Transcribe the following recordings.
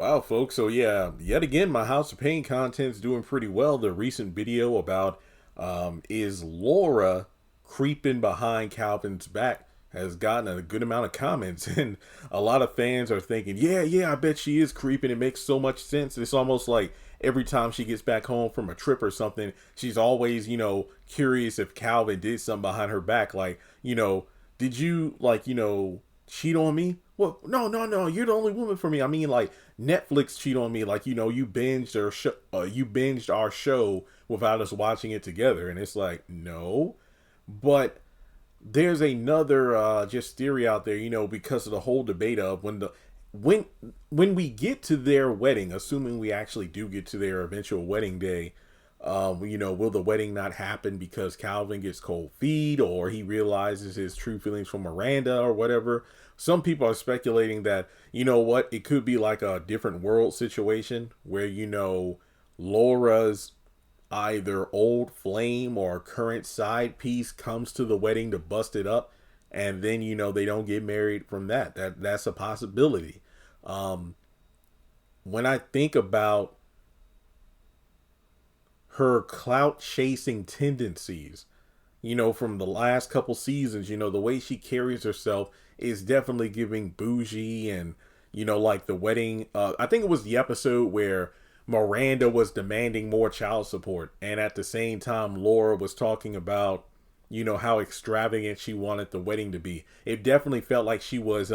Wow, folks. So yeah, yet again, my House of Pain content's doing pretty well. The recent video about is Laura creeping behind Calvin's back has gotten a good amount of comments, and a lot of fans are thinking, yeah, I bet she is creeping. It makes so much sense. It's almost like every time she gets back home from a trip or something, she's always, curious if Calvin did something behind her back. Like, did you cheat on me? Well, no. You're the only woman for me. I mean, like Netflix cheat on me. Like you binged our show without us watching it together, and it's like no. But there's another just theory out there, because of the whole debate of when when we get to their wedding, assuming we actually do get to their eventual wedding day, will the wedding not happen because Calvin gets cold feet or he realizes his true feelings for Miranda or whatever? Some people are speculating that, it could be like a different world situation where, Laura's either old flame or current side piece comes to the wedding to bust it up, and then, they don't get married from that. That's a possibility. When I think about her clout chasing tendencies, from the last couple seasons, the way she carries herself is definitely giving bougie and, like the wedding. I think it was the episode where Miranda was demanding more child support. And at the same time, Laura was talking about, how extravagant she wanted the wedding to be. It definitely felt like she was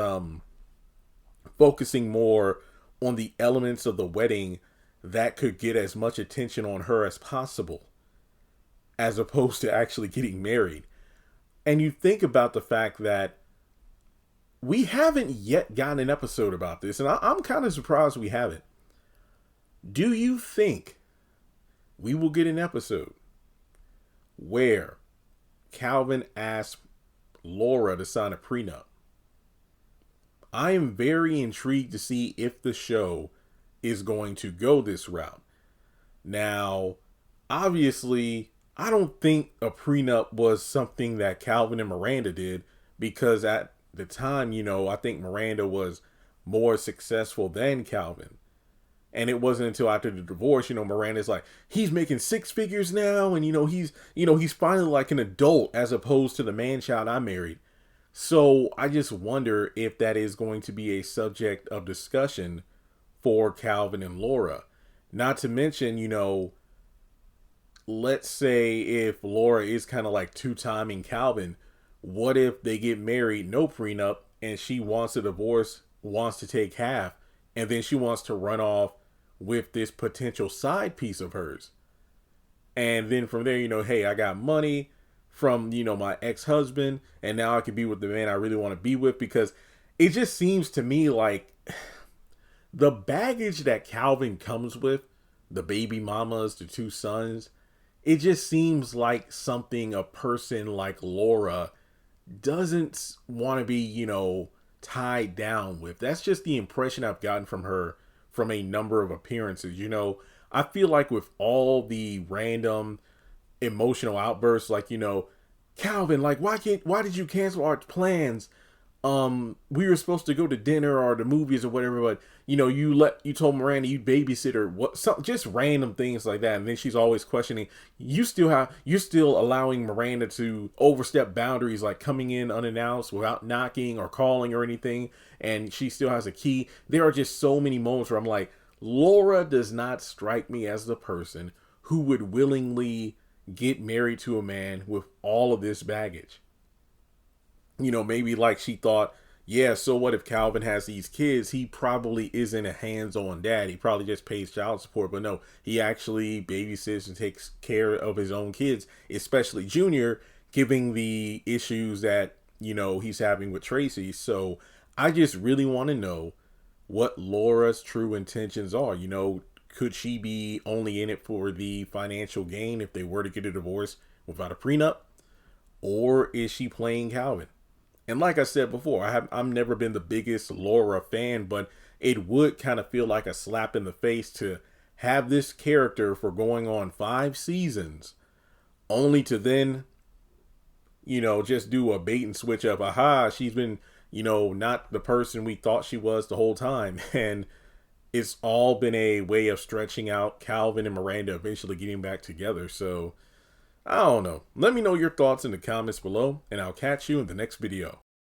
focusing more on the elements of the wedding that could get as much attention on her as possible, as opposed to actually getting married. And you think about the fact that we haven't yet gotten an episode about this, and I'm kind of surprised we haven't. Do you think we will get an episode where Calvin asks Laura to sign a prenup? I am very intrigued to see if the show is going to go this route. Now, obviously, I don't think a prenup was something that Calvin and Miranda did, because at the time, I think Miranda was more successful than Calvin. And it wasn't until after the divorce, Miranda's like, he's making six figures now, and he's finally like an adult as opposed to the man child I married. So I just wonder if that is going to be a subject of discussion for Calvin and Laura. Not to mention, let's say if Laura is kind of like two-timing Calvin, what if they get married, no prenup, and she wants a divorce, wants to take half, and then she wants to run off with this potential side piece of hers. And then from there, hey, I got money from, my ex-husband, and now I can be with the man I really want to be with, because it just seems to me like the baggage that Calvin comes with, the baby mamas, the two sons, it just seems like something a person like Laura doesn't want to be, tied down with. That's just the impression I've gotten from her from a number of appearances. I feel like with all the random emotional outbursts, like, Calvin, like, why did you cancel our plans? We were supposed to go to dinner or the movies or whatever, but you told Miranda you'd babysit her, just random things like that. And then she's always questioning, you're still allowing Miranda to overstep boundaries, like coming in unannounced without knocking or calling or anything, and she still has a key. There are just so many moments where I'm like, Laura does not strike me as the person who would willingly get married to a man with all of this baggage. Maybe like she thought, yeah, so what if Calvin has these kids? He probably isn't a hands-on dad. He probably just pays child support. But no, he actually babysits and takes care of his own kids, especially Junior, given the issues that, he's having with Tracy. So I just really want to know what Laura's true intentions are. Could she be only in it for the financial gain if they were to get a divorce without a prenup? Or is she playing Calvin? And like I said before, I've never been the biggest Laura fan, but it would kind of feel like a slap in the face to have this character for going on 5 seasons, only to then, just do a bait and switch of, aha, she's been, not the person we thought she was the whole time. And it's all been a way of stretching out Calvin and Miranda eventually getting back together. So I don't know. Let me know your thoughts in the comments below, and I'll catch you in the next video.